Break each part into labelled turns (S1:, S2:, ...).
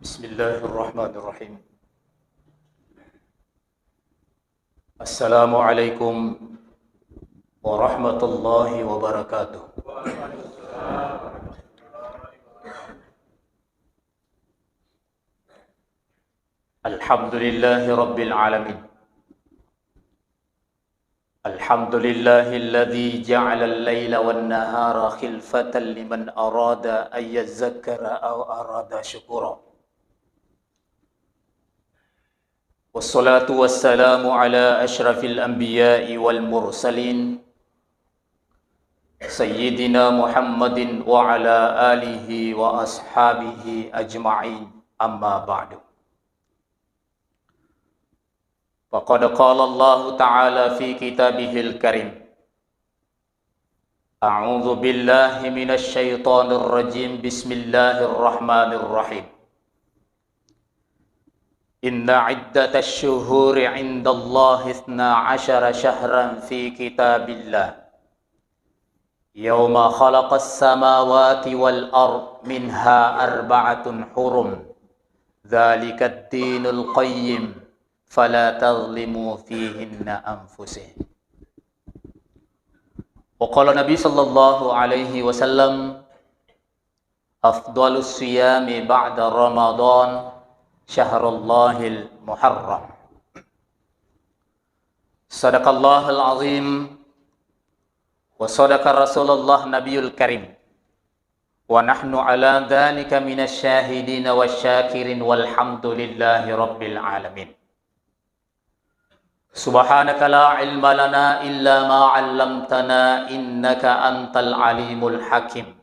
S1: Bismillahirrahmanirrahim. Assalamualaikum warahmatullahi wabarakatuh. Alhamdulillahi rabbil alamin. Alhamdulillahilladzi ja'ala al-laila wan-nahara khilfatan liman arada an yadhakkara aw arada syukura. Wassalatu wassalamu ala ashrafil anbiya'i wal mursalin Sayyidina Muhammadin wa ala alihi wa ashabihi ajma'in, amma ba'du. Faqad qala Allah ta'ala fi kitabihil karim, A'udzu billahi minasy syaithanir rajim, bismillahirrahmanirrahim. Inna iddatash syuhuri 'indallahi 12 syahran fi kitabillah Yawma khalaqas samawati wal ard minha arba'atun hurum Dzalikad dinul qayyim fala tadhlimu fihinna anfusihim. Wa qala Nabi sallallahu alaihi wasallam, afdalus siyami ba'da Ramadan Syahrullahil Muharram. Sadaqallahul azim wa sadaqa Rasulullah Nabiyul Karim. Wa nahnu ala dhalika minasy syahidin wasyakirin walhamdulillahi rabbil alamin. Subhanaka la ilma lana illa ma 'allamtana innaka antal alimul hakim.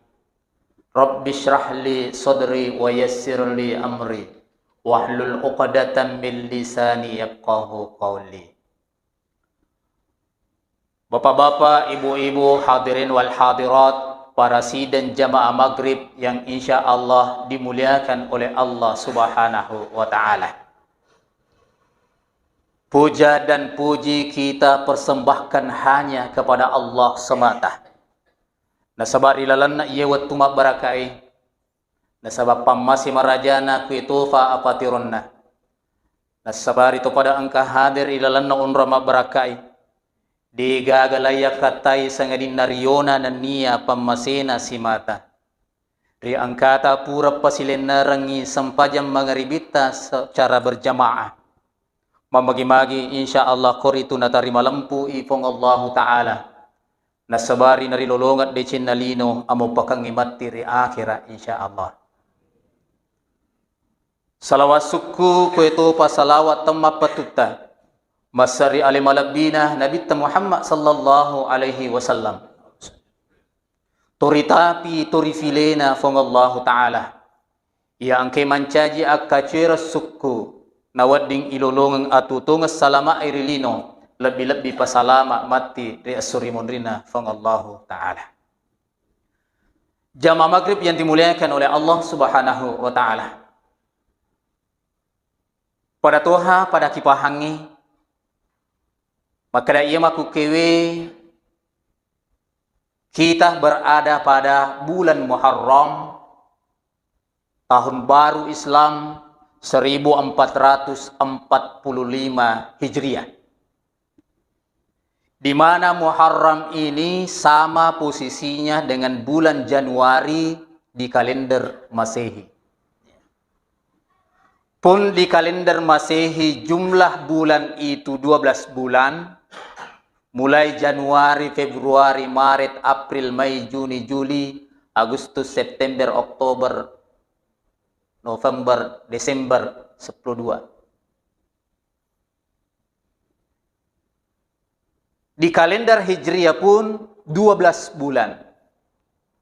S1: Rabbi shrah li sadri wa yassir li amri wahlul 'uqdatam min lisani yafqahu qawli. Bapak-bapak, ibu-ibu, hadirin wal hadirat, para sidin jamaah maghrib yang insya Allah dimuliakan oleh Allah subhanahu wa ta'ala. Puja dan puji kita persembahkan hanya kepada Allah semata. Nasabar ilalanna iya wattu mabarakai. Nasabab pamasi marajana kuitufa apatironna. Nasabar itu pada angka hadir ilalanna unra mabarakai. Digagalaya katai sangadin nariona na niya pamasena si mata. Ri angkata pura pasilin narangi sampajang mangaribita secara berjamaah. Mamagi-magi insya Allah koritu natarima lampu ifong Allah Ta'ala. Nasabari narilolongat de cinnalino amo pakangimati ri akhira insya Allah. Salawat suku kuetu pasalawat temma patuta. Masari alimalabina Nabi Muhammad sallallahu alaihi wasallam. Toritapi torifilena fong Allah Ta'ala. Ia angke mancaji akacera suku. Nawading ilolongang atutungas salama airilino. Lebih-lebih pasalama mati ri asurimun rina fong Allah Ta'ala. Jamaah maghrib yang dimuliakan oleh Allah subhanahu wa ta'ala. Pada toha, pada kipahangi, maka ia maku kewe kita berada pada bulan Muharram, tahun baru Islam 1445 Hijriah. Di mana Muharram ini sama posisinya dengan bulan Januari di kalender Masehi. Pun di kalender Masehi jumlah bulan itu 12 bulan. Mulai Januari, Februari, Maret, April, Mei, Juni, Juli, Agustus, September, Oktober, November, Desember, 12. Di kalender Hijriah pun 12 bulan.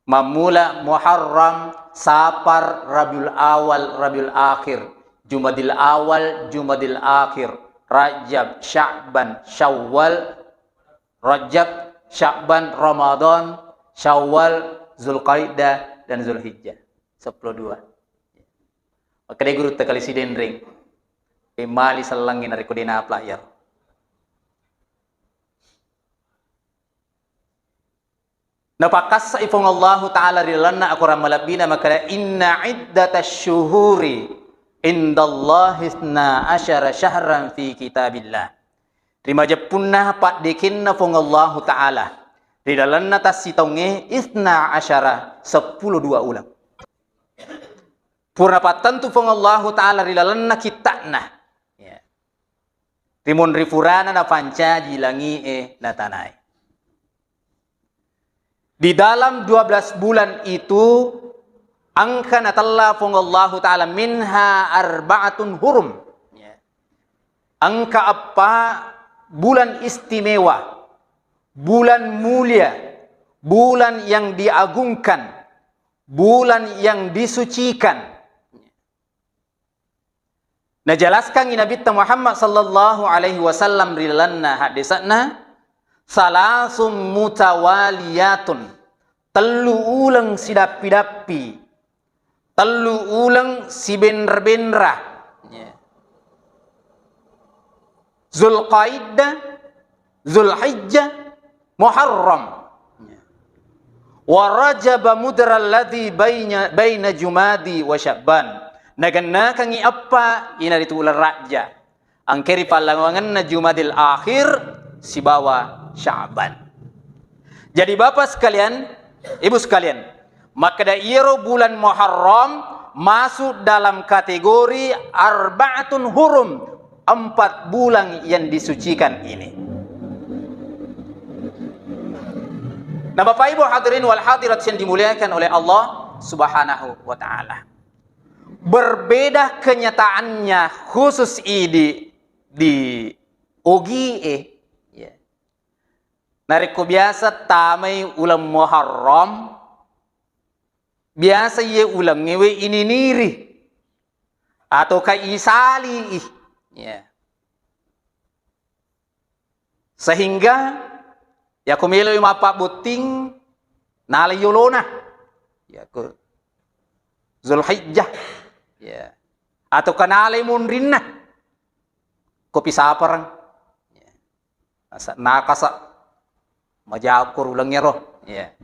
S1: Mamula Muharram, Safar, Rabiul Awal, Rabiul Akhir, Jumadil Awal, Jumadil Akhir, Rajab, Sya'ban, Syawal, Rajab, Sya'ban, Ramadan, Syawal, Zulqaidah, dan Zulhijjah. 12. Maka dia guru tekali sidin ring. Pemali selangin dari kodina playar. Napakas sa ifong Allah Ta'ala rilana akuram malabina maka inna iddatash syuhuri Indallahi 12 syahran fi kitabillah. Rima jepunna pat dikinna fong Allah Ta'ala. Di dalam natas sitonge 12 10 ulang. Purna tentu fong Allah Ta'ala di dalam kitakna. Ya. Rimun rifurana na panca jilangi na tanai. Di dalam 12 bulan itu angka natalla fong Allah Ta'ala minha arba'atun hurum. Ya. Angka apa? Bulan istimewa, bulan mulia, bulan yang diagungkan, bulan yang disucikan. Nah jelaskan Nabi Muhammad sallallahu alaihi wasallam rilanna hadisatna salasum mutawaliyatun, telu ulang sidapi-dapi, telu ulang si benra-benra. Zulqaidah, Zulhijjah, Muharram. Wa Rajab mudra alladhi baina Jumadi wa Sya'ban. Naganna kangi apa ina ditular raja. Angkeri palangangan na Jumadil akhir si bawa Sya'ban. Jadi Bapak sekalian, Ibu sekalian, maka dairo bulan Muharram masuk dalam kategori arba'atun hurum, 4 bulan yang disucikan ini. Nah Bapak Ibu hadirin wal hadirat yang dimuliakan oleh Allah Subhanahu wa Ta'ala. Berbeda kenyataannya khusus ini di OGE. Ya. Nariko biasa tamai ulang Muharram, biasa ye ulang ngewe ini niri atau kaisali. Ya. Sehingga ya kumilo yung mapak buting nalayolona ya ko Zulhijjah ya atau kanalay munrinna kopi saparang ya asa nakasa majakur ulang nyero ya.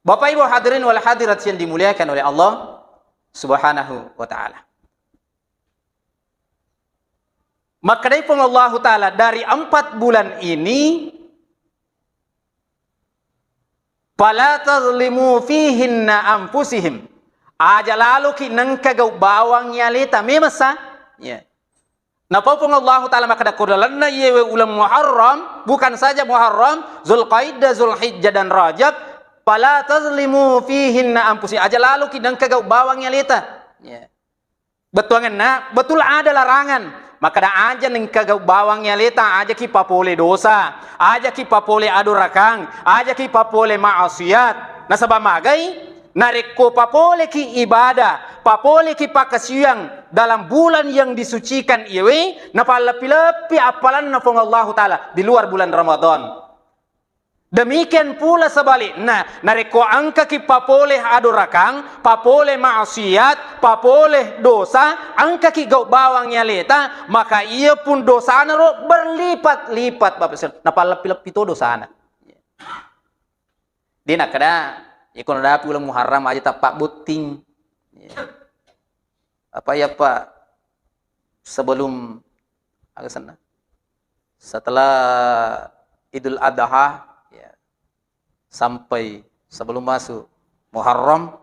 S1: Bapak Ibu hadirin wal hadirat yang dimuliakan oleh Allah Subhanahu wa Ta'ala. Maka dari Allah Ta'ala dari 4 bulan ini fala tazlimu fihinna anfusihim. Aja lalu ki nangkagaw bawang yalita memasa. Ya. Napa pun Allah Ta'ala maka dakudalanna yewe ulam Muharram, bukan saja Muharram, Zulqaidah, Zulhijjah dan Rajab. Fala tazlimu fihinna anfusihim. Aja lalu ki nangkagaw bawang yalita. Ya. Betul ada larangan. Maka da aja ning kagaw bawang yalita aja ki papole dosa, aja ki papole adurakang, aja ki papole maasiat. Na sabamagay nareko papole ki ibadah, papole ki pakasiyang dalam bulan yang disucikan iwe na palapi-lapi apalan na fong Allah Ta'ala di luar bulan Ramadan. Demikian pula sebaliknya, nareko angka ki papoleh adorakang, papoleh maksiat, papoleh dosa, angka ki gau bawang nyaleta, maka ia pun dosa naro berlipat-lipat Bapak. Napalap-lap itu dosa na. Di nak kada, ikon ada pulang Muharram aja tapak buting. Apa ya Pak? Sebelum agak sana. Setelah Idul Adha sampai sebelum masuk Muharram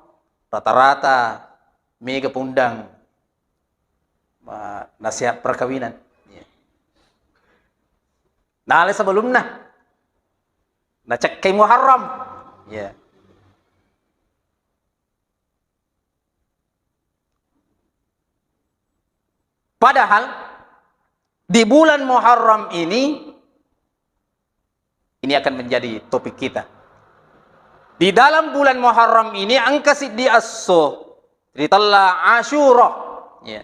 S1: rata-rata mega pundang nasihat perkawinan. Nah, sebelumnya na cek ke Muharram. Ya. Padahal di bulan Muharram ini akan menjadi topik kita. Di dalam bulan Muharram ini angka siddi asso ritalla Asyura ya.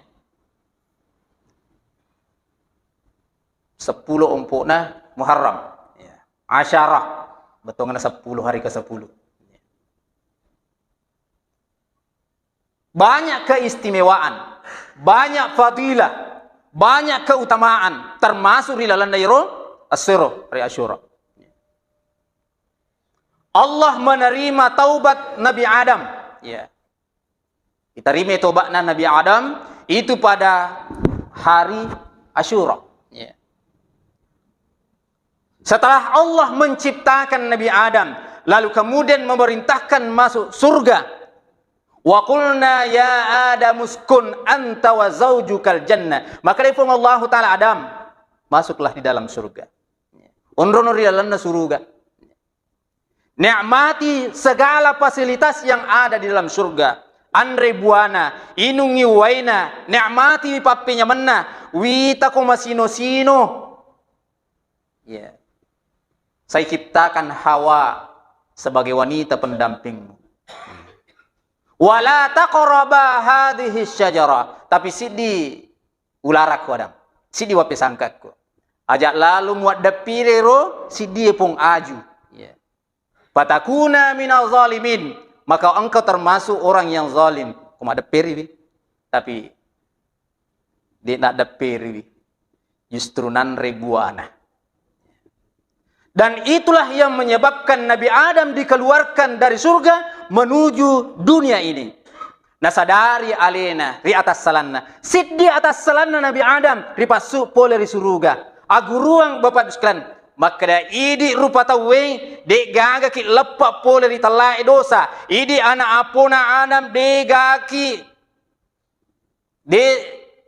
S1: 10 umpukna Muharram ya. Asyarah betulnya 10 hari ke-10 ya. Banyak keistimewaan, banyak fadilah, banyak keutamaan termasuk di dalam dairo Asyura hari Asyura. Allah menerima taubat Nabi Adam. Ya. Diterima taubatnya Nabi Adam itu pada hari Asyura. Ya. Setelah Allah menciptakan Nabi Adam, lalu kemudian memerintahkan masuk surga. Wa qulna ya Adam uskun anta wa zaujukal jannah. Maka difirman Allah Ta'ala, Adam, masuklah di dalam surga. Unrunur di dalam surga. Nikmati segala fasilitas yang ada di dalam surga. Andre buana, inungi waina, nikmati papinya menna, wita kuma sino-sino. Ya. Saya ciptakan Hawa sebagai wanita pendampingmu. Wala taqraba hadhihi syajarah. Tapi sidi ularak wadam. Sidi wape sangkatku. Ajak lalu muat dapirero sidi pun aju. Ya. Fatakuna minal zalimin. Maka engkau termasuk orang yang zalim. Kuma dapiri. Tapi dia nak dapiri. Justru nan ribuana. Dan itulah yang menyebabkan Nabi Adam dikeluarkan dari surga menuju dunia ini. Nasadari alena ri atas salanna. Siddi atas salanna Nabi Adam ripasuk pole ri surga. Aguruang bapak sekalian. Maka da idi rupa taweng de gaga ki lepak pole ri talai dosa. Idi anak apuna Adam de gaki de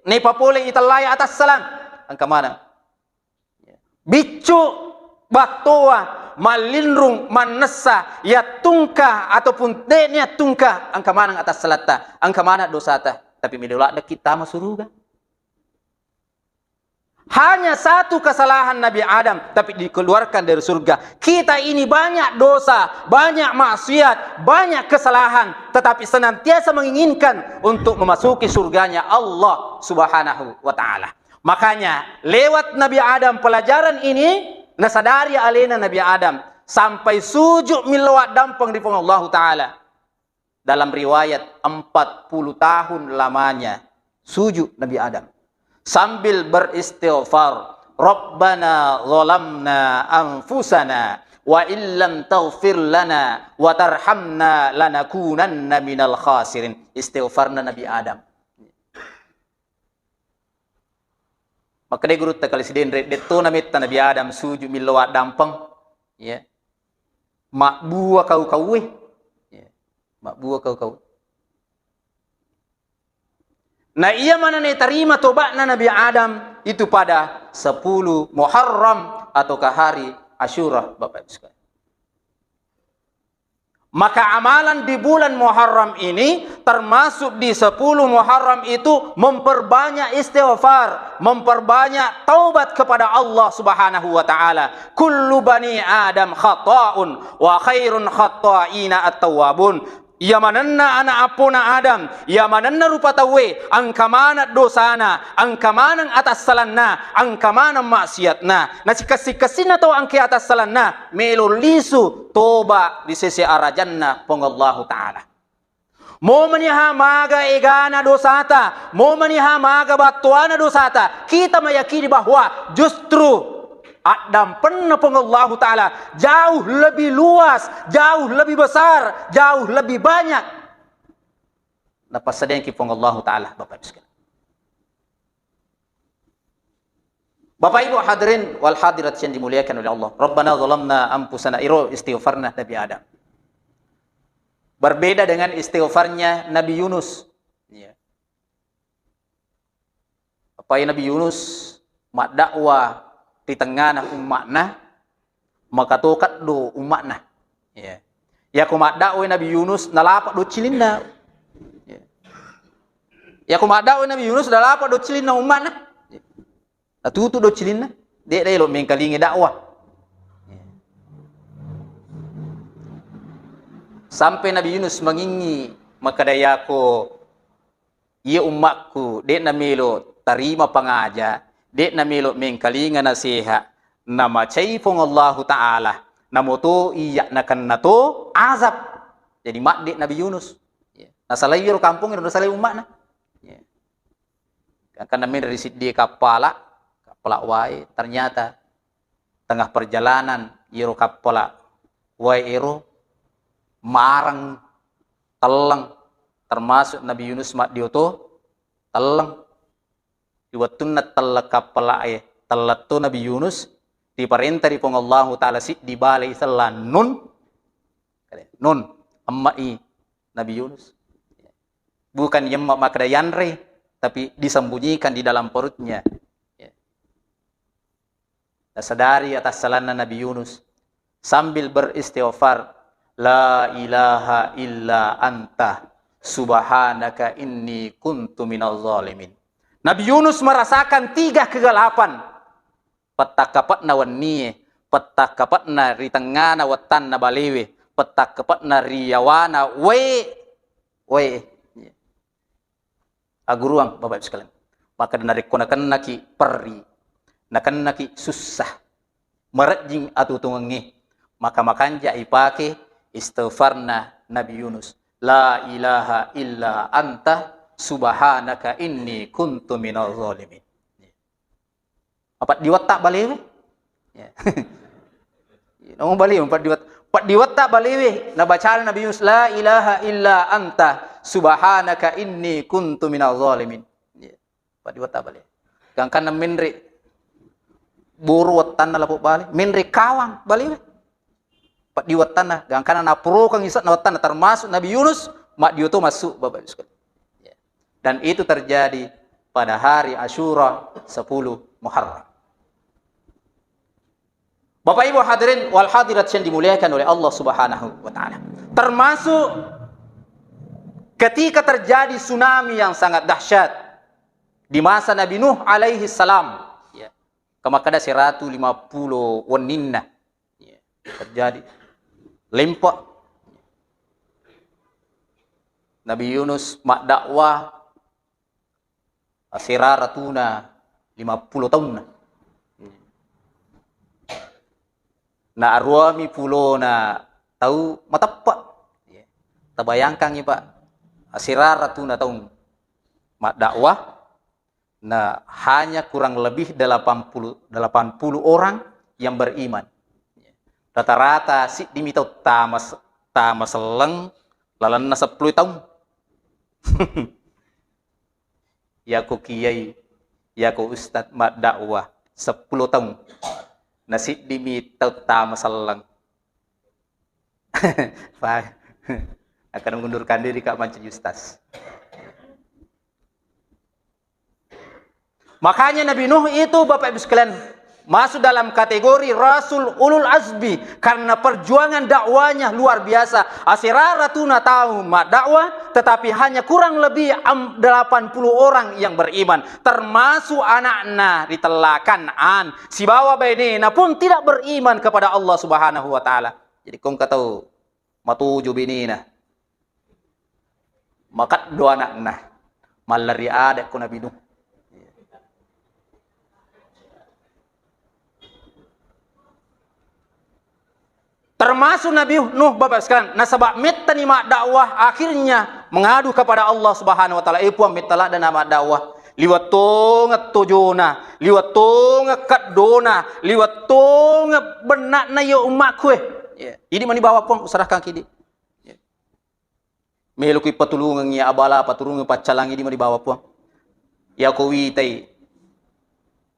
S1: ne papole italai atas salan. Angka mana? Bicu batoa malindrung manessa ya tungkah ataupun teknya tungkah angka mana atas selata angka mana dosata tapi midulak kita masuk surga. Hanya satu kesalahan Nabi Adam tapi dikeluarkan dari surga. Kita ini banyak dosa, banyak maksiat, banyak kesalahan tetapi senantiasa menginginkan untuk memasuki surganya Allah Subhanahu wa taala. Makanya lewat Nabi Adam pelajaran ini nasadari alena Nabi Adam sampai sujud milawat dampang di Allah Ta'ala. Dalam riwayat 40 tahun lamanya sujud Nabi Adam. Sambil beristighfar. Rabbana zalamna anfusana wa illam taghfir lana wa tarhamna lanakunanna minal khasirin. Istighfarna Nabi Adam. Maka dia guru takal sidin deto namit Nabi Adam suju milawat dampang ya mak buah kau ya mak buah kau nah ia mana nih terima tobatna Nabi Adam itu pada 10 Muharram ataukah hari Asyura Bapak Ibu sekalian. Maka amalan di bulan Muharram ini termasuk di 10 Muharram itu memperbanyak istighfar, memperbanyak taubat kepada Allah Subhanahu wa taala. Kullu bani Adam khata'un wa khairun khata'ina at-tawwabun. Ya mananna anak apuna Adam, ya mananna rupa tawe, angka mana dosana, angka mana atas salanna, angka mana maksiatna. Nah sikasina atau angka atas salanna, melo lisu toba di sisi arajanna pengallahu taala. Mau meniha maga egana dosata, mau meniha maga batuana dosata, kita meyakini bahwa justru Adam pernah pengallahu ta'ala jauh lebih luas, jauh lebih besar, jauh lebih banyak. Lepas sedang ki pengallahu ta'ala Bapak Ibu sekalian. Bapak Ibu hadirin wal hadirat yang dimuliakan oleh Allah. Rabbana zalamna anfusana iro istighfarna Nabi Adam. Berbeda dengan istighfarnya Nabi Yunus. Ya. Apa Nabi Yunus mak dakwah di tengah umatna maka tokat do umatna ya kumat dakwah Nabi Yunus nalapak do cilinna ya kumat dakwah Nabi Yunus nalapak do cilinna umatna tutu do cilinna dek dai lo mengkalingi dakwah sampai Nabi Yunus mengingi maka dayako ia umatku dek namelo tarima pangaja dek na melo mengkalinga nasihat nama caipong Allah Ta'ala namoto iyak nakan nato azab jadi mak dek Nabi Yunus nasalay kampung itu nasalay umat na karena dari di kapala wae ternyata tengah perjalanan iro kapala wae iro marang telang termasuk Nabi Yunus mak dioto telang diwattunna tella kapala telatu Nabi Yunus diperintah di Allah taala si di balai selan nun ammai Nabi Yunus bukan yemma makda yanre tapi disembunyikan di dalam perutnya. Sadari atas salana Nabi Yunus sambil beristighfar, la ilaha illa anta subhanaka inni kuntu minaz zalimin. Nabi Yunus merasakan 3 kegelapan. Petakapatna wanniye, petakapatna ritengana watanna balewe, petakapatna riyawana we aguruang Bapak Ibu sekalian. Maka dari konakan naki perri, nakan naki susah, merajing atau tungengi. Maka makanja ipake istighfarna Nabi Yunus. La ilaha illa anta subhanaka inni kuntu minaz zalimin. Apa diwatak balewe? Ya. Ngomong balewe, Pak diwatak balewe. Na bacaan Nabi Yunus la ilaha illa anta subhanaka inni kuntu minaz zalimin. Ya. Pak diwatak balewe. Kangkan minri buru watan na lapo bale, minri kawang balewe. Pak diwatan na gangkana na pro kang isat na watan termasuk Nabi Yunus mak diuto masuk Bapak Ibu sekalian. Ya. Dan itu terjadi pada hari Asyura 10 Muharram. Bapak Ibu hadirin wal hadirat yang dimuliakan oleh Allah Subhanahu wa taala. Termasuk ketika terjadi tsunami yang sangat dahsyat di masa Nabi Nuh alaihi salam. Ya. Kemakada 150 waninna. Ya. Terjadi lempak. Nabi Yunus mak dakwah asiraratuna 50 tahun. Na arwami pulo na tahu matapak. Ya. Tabayangkan ya Pak. Asiraratuna tahun mak dakwah. Nah hanya kurang lebih 80 orang yang beriman. Rata-rata si dimitau tamas seleng lalan na 10 tahun. Ya ko kiyai, ya ko ustad mak dakwah 10 tahun. Nasi dimitau tamas seleng. Akan mengundurkan diri Kak Manci Justas. Makanya Nabi Nuh itu Bapak Ibu sekalian masuk dalam kategori Rasul Ulul Azmi karena perjuangan dakwanya luar biasa. Asiraratuna tahun dakwah tetapi hanya kurang lebih 80 orang yang beriman termasuk anaknya ditelakan si bawa bainina pun tidak beriman kepada Allah Subhanahu wa taala. Jadi kau tahu matuju binina maka dua anaknya malari ada ku Nabi Nuh. Termasuk Nabi Nuh Bapak sekalian, nasabak metta ni mak dakwah akhirnya mengadu kepada Allah Subhanahu wa taala. Ipuan mitala dan mak dakwah. Liwat tonga tojona, liwat tonga kadona, liwat tonga benak na yo umat kue. Yeah. Ini mani bawa pun serahkan kidi. Yeah. Melukui patulungan ya abala patulungan pacalang ini mani bawa pun. Ya ko witai.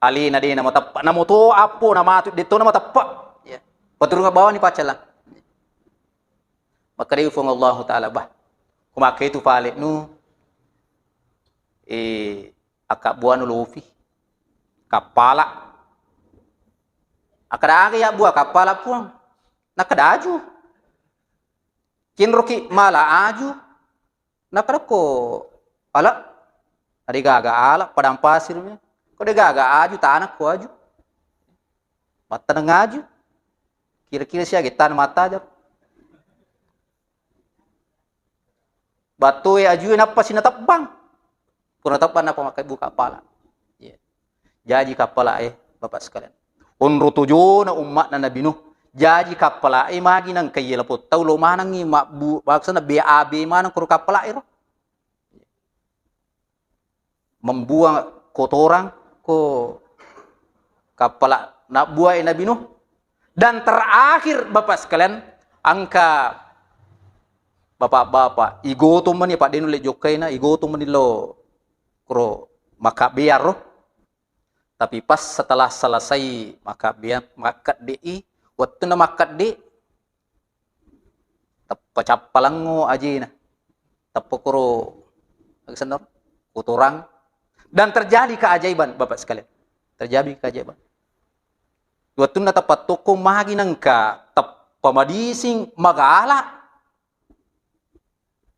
S1: Ali na de na matapa na moto apo na matu dito na matapa. Patulungan bawah ni pacalang. Maka dia ufung Allah Ta'ala bah. Kumakai itu palik nu. Akak buah nu lufi. Kapala. Akada ya buah kapala puang. Nakada aju. Kinroki mala aju. Nakada ko. Ala. Ada gaga ala padang pasirnya. Kau dia gaga aju tanak ko aju. Mata ngaju. Kira-kira siya gitan mata aja. Batu ya aju apa sinatapang. Puna tapan apa makai buka kepala. Yeah. Jadi kepala Bapak sekalian. Unru tujuh na umat na Nabi Nuh. Jadi kepala magi nang kaya lapot. Tahu lo manang ni bu baksa na BAB manang kuru kepala membuang kotoran ko kepala nak buai Nabi Nuh. Dan terakhir Bapak sekalian, angka bapak-bapak igoto man Pak Denu le jokai na igoto man lo kro makabiar roh. Tapi pas setelah selesai makabiar makat di waktu na makat di pacapalango aja na tapokro agsanor kotorang dan terjadi keajaiban Bapak sekalian. Terjadi keajaiban. Waktu na tapat toko magi nangka tap pamadising magala.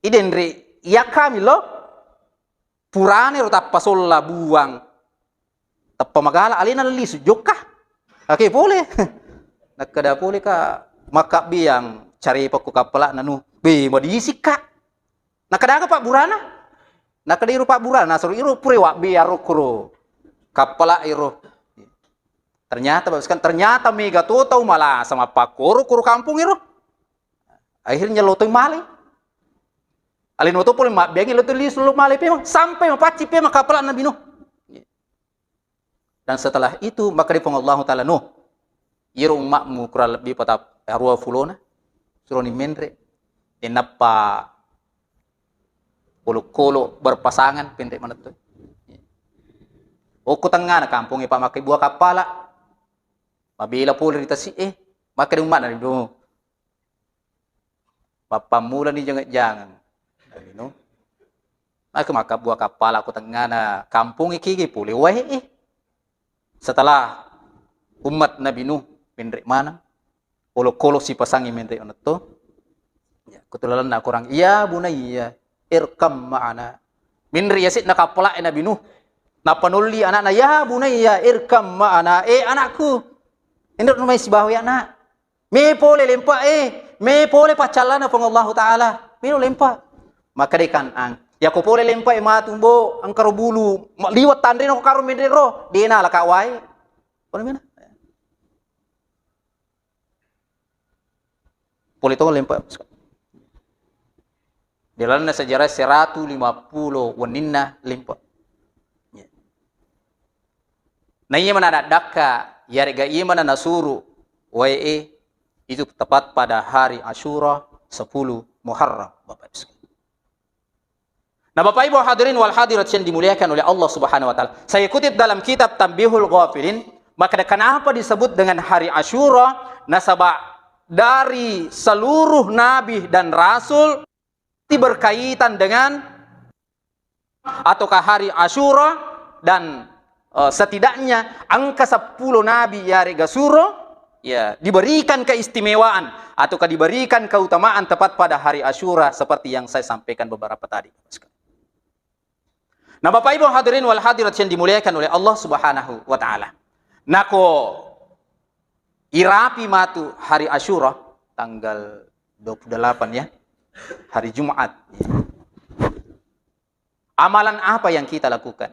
S1: Idenre iya kami lo purane ro tap pasolla buang. Tap pamagala alina lisu jokah. Oke boleh. Nakada boleh ka makabiang cari paku kapala nanu be madisik ka. Nakada Pak Burana? Nakada iru Pak Burana suruh iru pure wa biar kuro kapala iru. Ternyata ternyata mega tahu malah sama Pak kuru kampung iru. Akhirnya lotoi male. Alin waktu pun mak biangin lotoi lis lu male memang sampai mapaci memang kapala nabi Nuh. Dan setelah itu maka dipang Allah Taala Nuh. Iru makmu kurang lebih patap arwah fulona suruh ni mendre. Enapa kolo berpasangan pendek mana tu. Oku tengah na kampung Pak makai buah kapala. Mabila pula dita si makai umat na rindu. Papa mula ni jangan. No. Aku maka buah kapala aku tengah na kampung iki pule wae setelah umat Nabi Nuh pendek mana? Kolo si pasangi pendek mana tu? Ya, kebetulan nak kurang iya bunayya irkam ma'ana. Minri yasid na kapala Nabi Nuh. Na panuli anak na ya bunayya irkam ma'ana. Anakku. Indot numay sibaw ya na. Me pole lempa me pole pacalan na pang Allah Taala. Mino lempa. Maka di kanang. Ya ko pole lempa matumbo ang karubulu. Liwat tandrin ako karo medero. Di na lakaway. Ano mana? Pole to lempa. Dalam sejarah 150 waninna lempa. Na iya mana daka yarga iya mana nasuru wae itu tepat pada hari Asyura 10 Muharram Bapak Ibu. Nah Bapak Ibu hadirin wal hadirat yang dimuliakan oleh Allah Subhanahu wa taala. Saya kutip dalam kitab Tanbihul Ghafilin, maka kenapa disebut dengan hari Asyura? Nasabah dari seluruh nabi dan rasul berkaitan dengan ataukah hari Asyura dan setidaknya angka 10 nabi yari gasuro ya diberikan keistimewaan ataukah diberikan keutamaan tepat pada hari Asyura seperti yang saya sampaikan beberapa tadi. Nah Bapak Ibu hadirin wal hadirat yang dimuliakan oleh Allah Subhanahu wa taala. Nako irapi matu hari Asyura tanggal 28 ya. Hari Jumat. Amalan apa yang kita lakukan?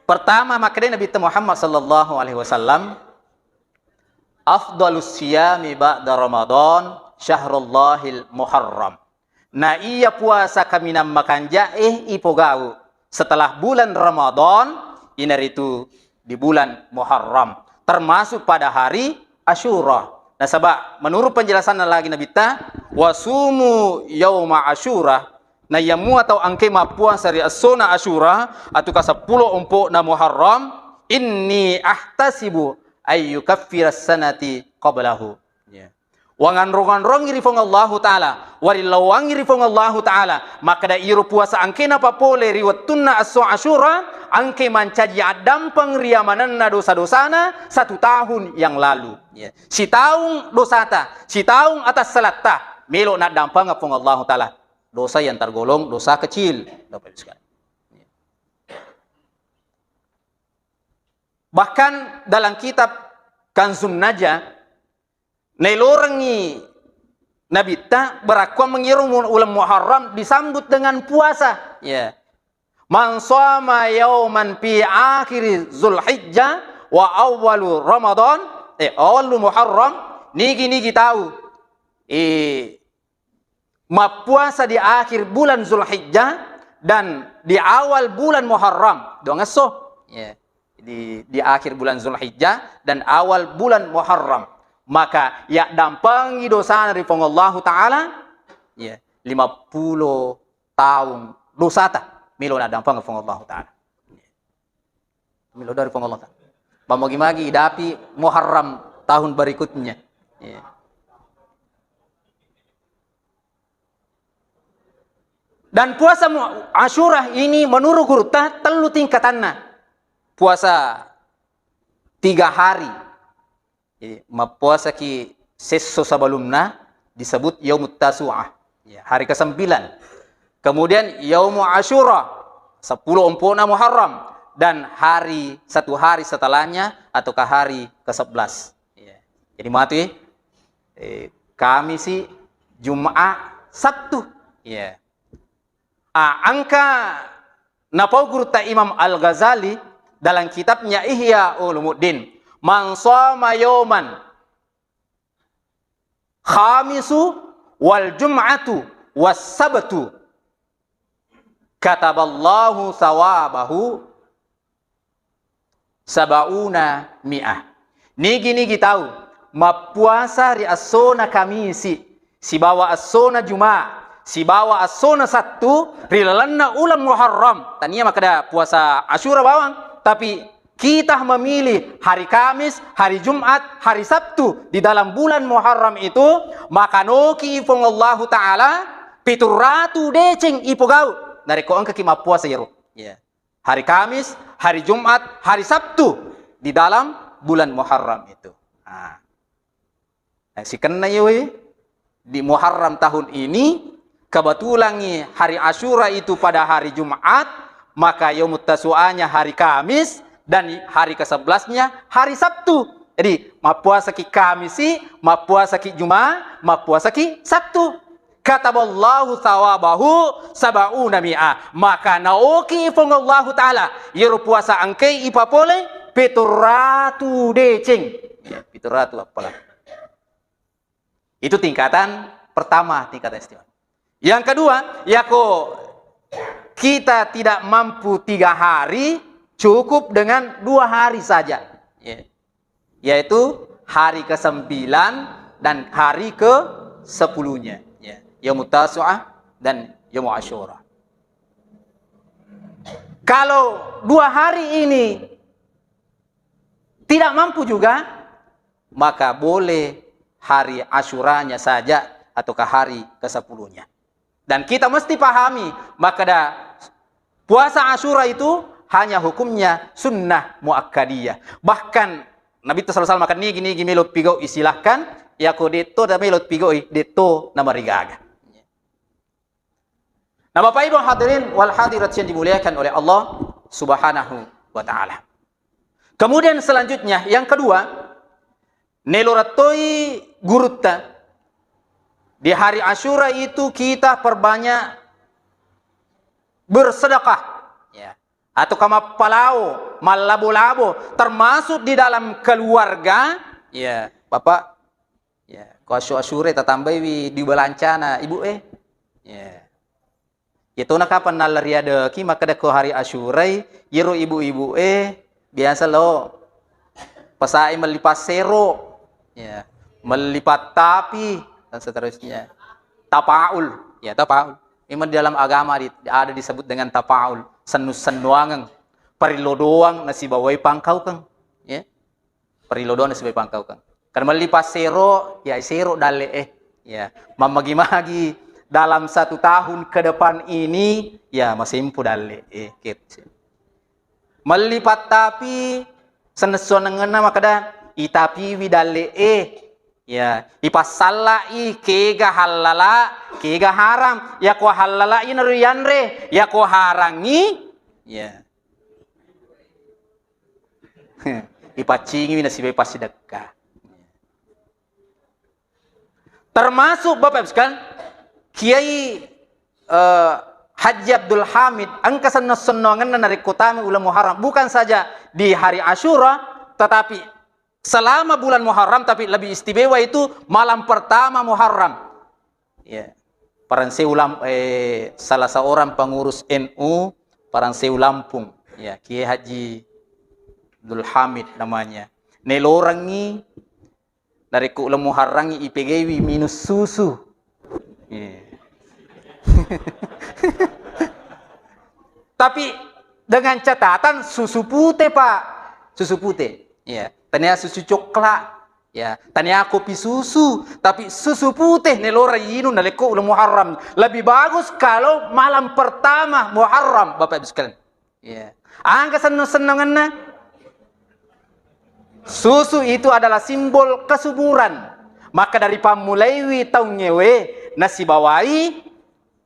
S1: Pertama makanya Nabi Muhammad sallallahu alaihi wasallam afdalus siyami ba'da Ramadan syahrullahil Muharram. Na iya puasa kami namakan ipogau setelah bulan Ramadan inaritu di bulan Muharram termasuk pada hari Asyura. Nah sebab menurut penjelasan lagi Nabi ta wasumu yauma Asyura na yamu atau angkema puasa hari asona Asyura atau ka 10 empuk na Muharram inni ahtasibu ayyukaffira sanati qablahu. Wangan rongan irifong Allah Ta'ala warilawang irifong Allah Ta'ala maka da iru puasa angkena papole riwattunna aso Asyura angke mancaji adam pengriamanan na dosa-dosana 1 tahun yang lalu. Si tahun dosata, si tahun atas salata melo na dampang apong Allah Ta'ala dosa yang tergolong dosa kecil. Bahkan dalam kitab Kanzun Najah nelorengi Nabi ta berakwa mengirum ulam Muharram disambut dengan puasa. Ya. Man shoma yauman fi akhir Zulhijjah wa awwalu Ramadan awwalu Muharram nigi tahu. Puasa di akhir bulan Zulhijjah dan di awal bulan Muharram. Dong aso. Ya. di akhir bulan Zulhijjah dan awal bulan Muharram. Maka ya dampangi dosa dari Allah Ta'ala ya 50 tahun dosa ta milo na dampang Allah Ta'ala. Milo dari Allah Ta'ala. Pamagi-magi dapi Muharram tahun berikutnya. Ya. Dan puasa Asyura ini menurut guru telu tingkatanna. Puasa 3 hari. Jadi, puasa ki sesso sebelumnya disebut Yaumut Tasu'ah. Ya, hari ke-9. Kemudian Yaumul Asyura 10 empona Muharram dan satu hari setelahnya ataukah hari ke-11. Ya. Jadi mati Kamis, Jumat, Sabtu. Ya. Angka napau guru ta Imam Al-Ghazali dalam kitabnya Ihya Ulumuddin, man shoma yawman khamisu wal jum'atu was sabtu kataballahu sawabahu sabauna mi'ah. Nigi tahu mapuasa ri asona Kamisi si bawa asona Jumat si bawa asona Sabtu rilalanna ulam Muharram tania makada puasa Asyura bawang, tapi kita memilih hari Kamis, hari Jumat, hari Sabtu di dalam bulan Muharram itu, maka noki ifong Allah Ta'ala pituratu deceng ipogau dari koang kekima puasa yero. Ya. Hari Kamis, hari Jumat, hari Sabtu di dalam bulan Muharram itu. Si kena yewe di Muharram tahun ini kebetulan hari Asyura itu pada hari Jumat, maka Yaumut Tasu'anya hari Kamis dan hari ke-11-nya hari Sabtu. Jadi, mapuasa ki Kamisi, mapuasa ki Jumat, mapuasa ki Sabtu. Kataballahu thawabahu sabauna mi'ah. Maka naoki ifong Allah Ta'ala yeru puasa angkei ipapole peturatu deceng. Ya, peturatu apalah. Itu tingkatan pertama, tingkatan istimewa. Yang kedua, yako kita tidak mampu 3 hari, cukup dengan 2 hari saja. Ya. Yaitu hari ke-9 dan hari ke-10-nya. Ya. Yaumut Tasu'ah dan Yaumul Asyura. Kalau 2 hari ini tidak mampu juga, maka boleh hari Asyuranya saja ataukah hari ke-10-nya. Dan kita mesti pahami, maka puasa Asyura itu hanya hukumnya sunnah muakkadiyah. Bahkan Nabi SAW makan nigi melot pigo isilahkan, ya ko deto da melot pigo deto nama rigaga. Nah Bapak Ibu hadirin wal hadirat yang dimuliakan oleh Allah Subhanahu wa Ta'ala. Kemudian selanjutnya yang kedua, neloratoi gurutta. Di hari Asyura itu kita perbanyak bersedekah, ya. Atau kama palau, malabo-labo, termasuk di dalam keluarga, ya, Bapak, ya, ko Asyura tatambai di balancana, ibu ya. Itu nak kapan nalariada ki maka ko hari Asyura, yero ibu-ibu biasa lo pasai melipat sero, ya, melipat tapi dan seterusnya. Tapaul, ya tapaul. Ini di dalam agama ada disebut dengan tapaul. Senu-senuangan. Parilodoang nasi bawai pangkau kang. Ya. Parilodoang nasi bawai pangkau kang. Karena melipas sero, ya sero dale ya. Mamagi-magi dalam 1 tahun ke depan ini, ya masih impu dale gitu. Melipat tapi senesuangan makada itapi widale ya, ipasallai kega halala, kega haram, ya ko halala inaruyanre, ya ko harangi, ya. Ipacingi na sibe pasidekka. Termasuk Bapak sekalian, Kiai Haji Abdul Hamid angkasan senongan dari kotami ulam Muharram bukan saja di hari Asyura, tetapi selama bulan Muharram, tapi lebih istimewa itu malam pertama Muharram. Ya. Paranseu salah seorang pengurus NU Paranseu Lampung, ya, Kiai Haji Abdul Hamid namanya. Nelorangi dari ku lemu harangi IPGW minus susu. Tapi dengan catatan susu putih, Pak. Susu putih. Ya. Tanya susu coklat. Ya, tanya kopi susu, tapi susu putih nelora yinu naleko ulah Muharram. Lebih bagus kalau malam pertama Muharram, Bapak Ibu sekalian. Ya. Angka senang-senangannya. Susu itu adalah simbol kesuburan. Maka dari pamulaiwi tahun nyewe nasi bawai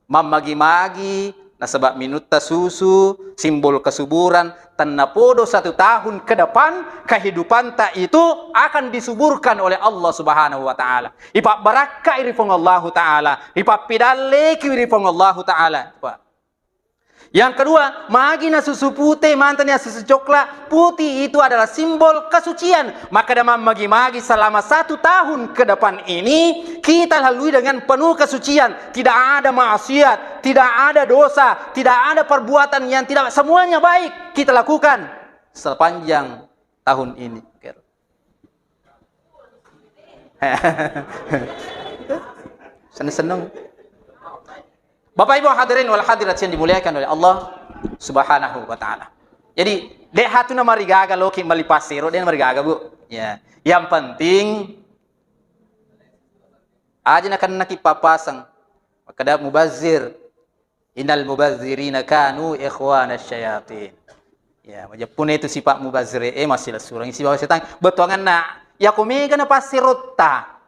S1: mamagi-magi nasabak minuta susu simbol kesuburan tanna podo 1 tahun ke depan kehidupan tak itu akan disuburkan oleh Allah Subhanahu wa taala. Ipa barakah iri Allah taala, ipa pidale iri Allah taala. Yang kedua, magina susu putih, mantannya susu coklat. Putih itu adalah simbol kesucian. Maka dalam magi-magi selama 1 tahun ke depan ini, kita lalui dengan penuh kesucian. Tidak ada maksiat, tidak ada dosa, tidak ada perbuatan yang tidak, semuanya baik kita lakukan sepanjang tahun ini. Senang-senang. Bapak Ibu hadirin wal hadirat yang dimuliakan oleh Allah Subhanahu wa taala. Jadi, dek hatuna marigaga loki malipasiro den marigaga, Bu. Ya. Yang penting aja nakan nakipapasang makada mubazir. Innal mubazzirina kanu ikhwana syayatin. Ya, majapun itu sifat mubazir masih surang isi bawah setan. Betuangan na ya kumega na pasirota.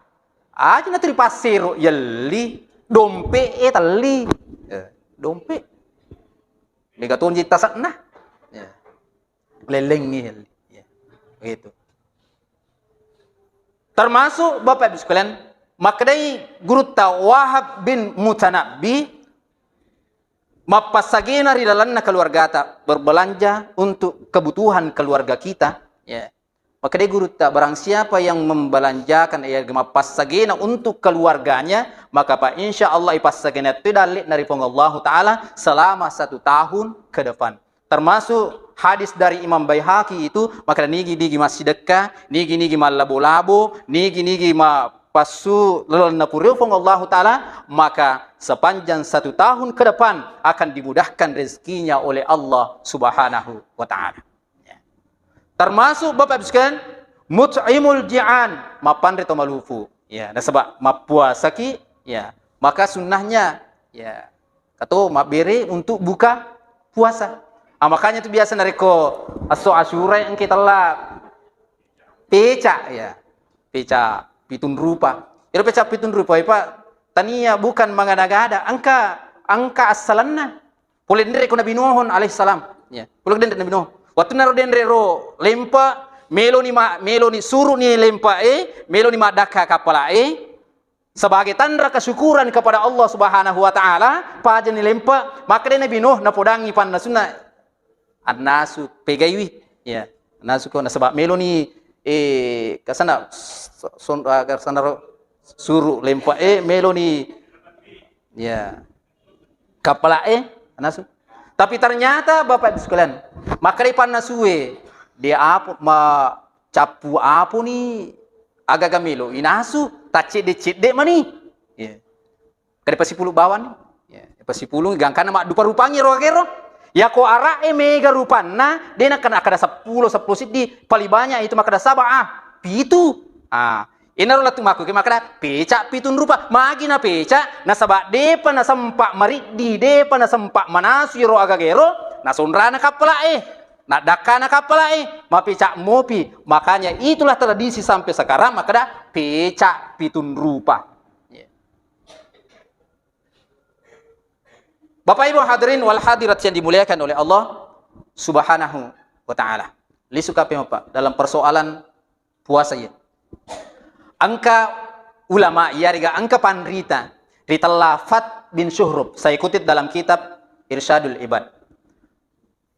S1: Aja na tri pasiro yalli dompe tali. Dompe. Megaton jita sana. Ya. Leleng ya. Begitu. Termasuk Bapak Ibu sekalian, maknai guru Wahab bin Mutanabbi mapasagina ridalanna keluarga ta berbelanja untuk kebutuhan keluarga kita, ya. Maka dia guru tak barang siapa yang membelanjakan ia mapasagina untuk keluarganya, maka Pak insya Allah ipasagina tidak dari Allah Taala selama 1 tahun ke depan. Termasuk hadis dari Imam Baihaqi itu, maka nigi masih sedekah, nigi ma labo-labo, nigi ma pasu lelana puriu Allah Taala, maka sepanjang 1 tahun ke depan akan dimudahkan rezekinya oleh Allah Subhanahu wa taala. Termasuk Bapak Ibu sekalian, mut'imul ji'an, mapandre to malufu. Ya, dan sebab mapuasaki, ya, maka sunnahnya ya kato mabere untuk buka puasa. Makanya itu biasa nareko aso asyura yang kita lah peca ya. Peca pitun rupa. Itu peca pitun rupa Pak. Tania bukan mangada-gada, angka asalanna. Boleh ndre kuna binuhun alaihissalam. Ya, boleh ndre binuhun. Waktu naro denrero lempa melo ni suruh ni lempa melo ni madaka kapala sebagai tanda kesyukuran kepada Allah Subhanahu wa taala paja ni lempa maka dia nabi Nuh na podangi pan nasuna annasu pegaiwi ya nasu ko na sebab melo ni kasana suruh lempa melo ni ya kapala nasu. Tapi ternyata Bapak Ibu sekalian, maka di panasue dia apa capu apa nih agak gamelo inasu tace de cede mani. Ya. Kada pasi pulu bawan. Ya, pasi pulu gangkana mak dupa rupangi ro kero. Ya ko ara mega rupanna dena kana kada 10 sit di paling banyak itu maka ada sabah pitu. Inarola tu maku ke makna peca pitun rupa magi na peca na sabak depa na sempak maridi depa na sempak manasiro agagero na sonra na kapala na daka na kapala ma peca mopi. Makanya itulah tradisi sampai sekarang maka dah peca pitun rupa. Bapak Ibu hadirin wal hadirat yang dimuliakan oleh Allah Subhanahu wa taala. Lisuka Pak dalam persoalan puasa ya. Angka ulama yariga angka panrita Ritallafat bin Syuhrub saya kutip dalam kitab Irsyadul Ibad.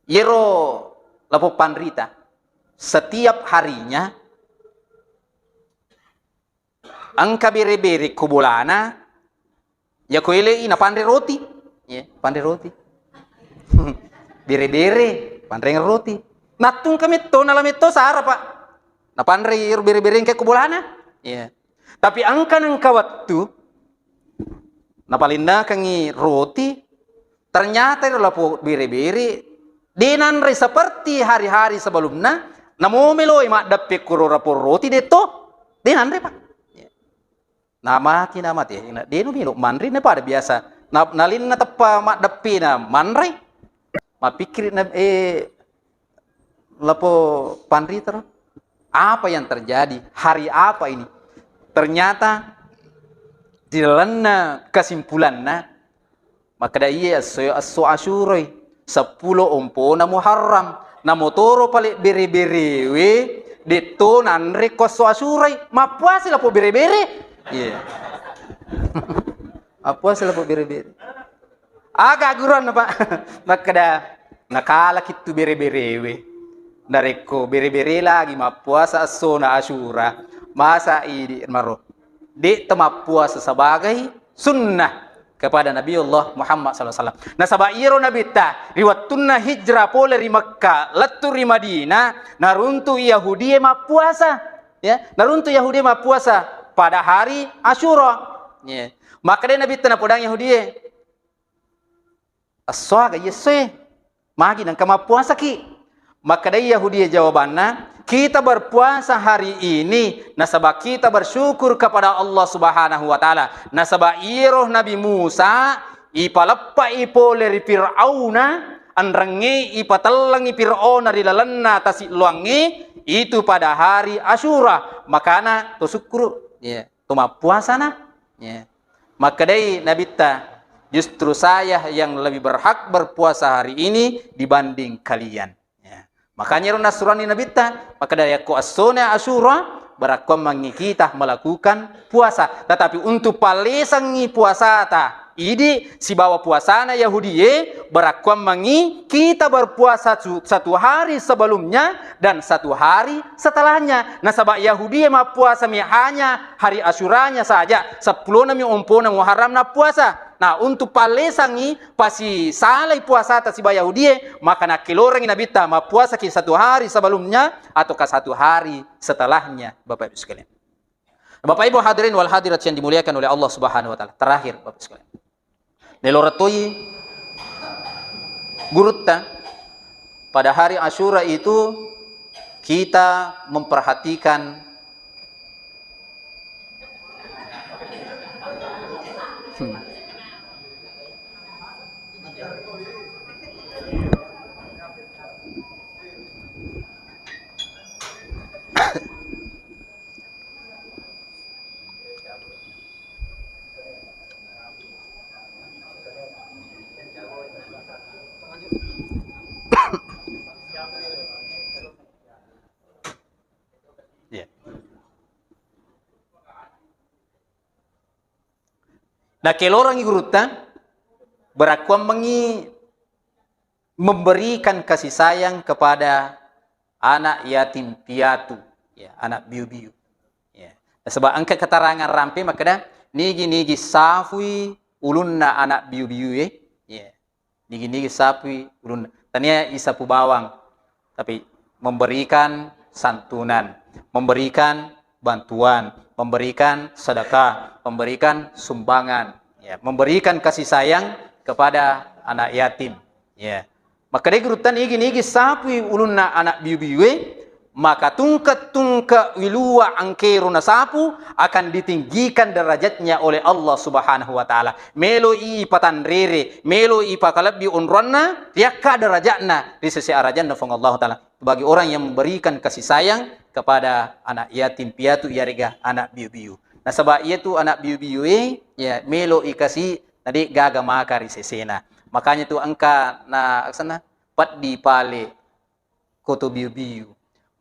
S1: Yero lapo panrita setiap harinya angka bere-bere kubulana ya koile ina pandre roti ya pandre roti bere-bere pandre roti
S2: Natung kami to nalam itu sahara pak. Napandri biri-biri ke kubulana. Iya. Tapi angka nang kawattu napalinda kangi roti ternyata lapo biri-biri dinanri seperti hari-hari sebelumnya namo meloi mak dape kuro rapor roti deto dinanri pak. Namati denu milo manri na pada biasa nalin na tepa mak dape na manri mak pikir na lapo panri terus. Apa yang terjadi? Hari apa ini? Ternyata di dalam kesimpulannya maka iya so asyuroi 10 ompona Muharram na motoro pale bere-berewe dito nanre ko so asyuroi mapuasi la po bere-bere. Iya. Mapuasi la po bere-bere. Agak guran Pak. Maka nakala kitu bere-berewe. Nareko bere-bere lagi mapuasa sona asyura masa ini maro di tempat puasa sebagai sunnah kepada Nabi Allah Muhammad SAW. Nah sabairo Nabi ta riwattunna hijrah pole di Makkah latu di Madinah naruntu Yahudi puasa ya naruntu Yahudi puasa pada hari Asyura ya maka dia Nabi ta na podang Yahudi aswaga yeswe magi nang kama puasa ki. Maka dari Yahudi jawabannya, kita berpuasa hari ini nasabah kita bersyukur kepada Allah Subhanahu wa taala. Nasabah iroh Nabi Musa ipaleppa ipoleri Fir'auna andrangi ipatalangi Fir'auna di lalanna tasi luangi itu pada hari Asyura. Makana to syukur ya, to puasa na. Ya. Maka dari Nabi ta justru saya yang lebih berhak berpuasa hari ini dibanding kalian. Makanya Nasrani Nabi ta maka dari aku asona Asyura berakam mangi kita melakukan puasa tetapi untuk palesangi puasa ta idi si bawa puasana Yahudi berakam mangi kita berpuasa 1 hari sebelumnya dan 1 hari setelahnya. Nasabah Yahudi ma puasa mi hanya hari Asyuranya saja 10 nami ompona Muharram na puasa. Nah untuk palesangi pasi salai puasa ta si Yahudi maka nak kilorang Nabi ta ma puasa ki 1 hari sebelumnya atau ke 1 hari setelahnya Bapak Ibu sekalian. Bapak Ibu hadirin wal hadirat yang dimuliakan oleh Allah Subhanahu wa taala. Terakhir Bapak sekalian. Neloratoi gurutta pada hari Asyura itu kita memperhatikan nah kelorang gurutan berakuam memberikan kasih sayang kepada anak yatim piatu ya anak biu-biu ya sebab angka keterangan rampe maka dah nigi safui ulunna anak biu-biu ya nigi safui ulunna tania isapu bawang tapi memberikan santunan memberikan bantuan memberikan sedekah, memberikan sumbangan, ya, memberikan kasih sayang kepada anak yatim. Ya. Maka dia gerutan igi sapi ulunna anak biu-biu maka tungka wilua angkeruna sapu akan ditinggikan derajatnya oleh Allah Subhanahu wa taala. Melo i patanrere, melo i pakalabi unronna, tiaka derajatna di sisi arajanna fong Allah taala. Bagi orang yang memberikan kasih sayang kepada anak yatim piatu yariga anak biu-biu. Nah sebab itu anak biu-biu ya melo i kasih tadi gaga makari sesena. Makanya tu angka na sana pat di pale koto biu-biu.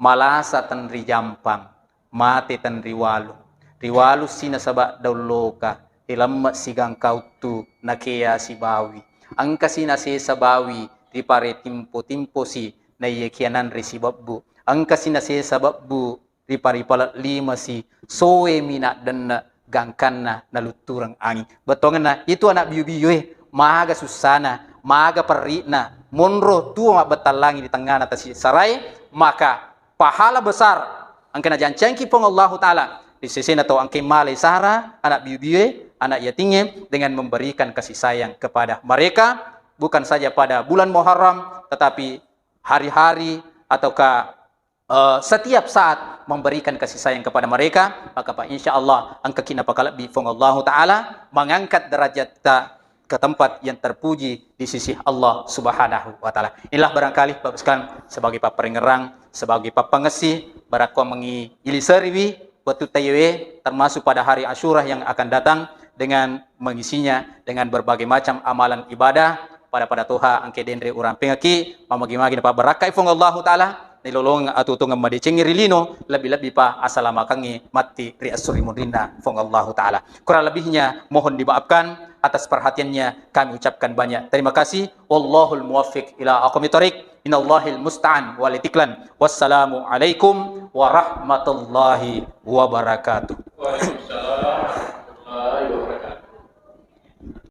S2: Malasa tanri jampang, mate tanri riwalu sina sabak dauloka, ilamat sigang kautu nakea si bawi. Angka sina se sabawi, ripare timpo si na yekianan risi babbu. Angka sina se sababbu, ripari palat 5 si soe mina dan gangkanna na luturang angin. Betongan na itu anak biu-biu maga susana maga perina munro tua betalangi di tengah atas sarai, maka pahala besar angkena jancangki pong Allah Ta'ala di sisi atau angke malai sara anak bibiye, anak yatimnya dengan memberikan kasih sayang kepada mereka, bukan saja pada bulan Muharram tetapi hari-hari ataukah setiap saat memberikan kasih sayang kepada mereka. Maka Pak insya Allah angka kina pakala bifong Allah Ta'ala mengangkat derajat kita ke tempat yang terpuji di sisi Allah Subhanahu wa Ta'ala. Inilah barangkali Bapak sekalian sebagai Pak Peringerang, sebagai Pak Pengesi, barakwa mengi ilisariwi batu tayewe termasuk pada hari Asyura yang akan datang dengan mengisinya dengan berbagai macam amalan ibadah pada Tuhan angke dendre urang pengaki mamagi-magi Pak barakai fong Allah Ta'ala nilolong atutung madi cengiri lino lebih-lebih pa assalama kangi mati ri asurimun rinda fong Allah Ta'ala. Kurang lebihnya mohon dimaafkan. Atas perhatiannya kami ucapkan banyak terima kasih. Wallahul muwaffiq ila aqwamit thoriq. Innallahil musta'an walitiklan. Wassalamu alaikum warahmatullahi wabarakatuh.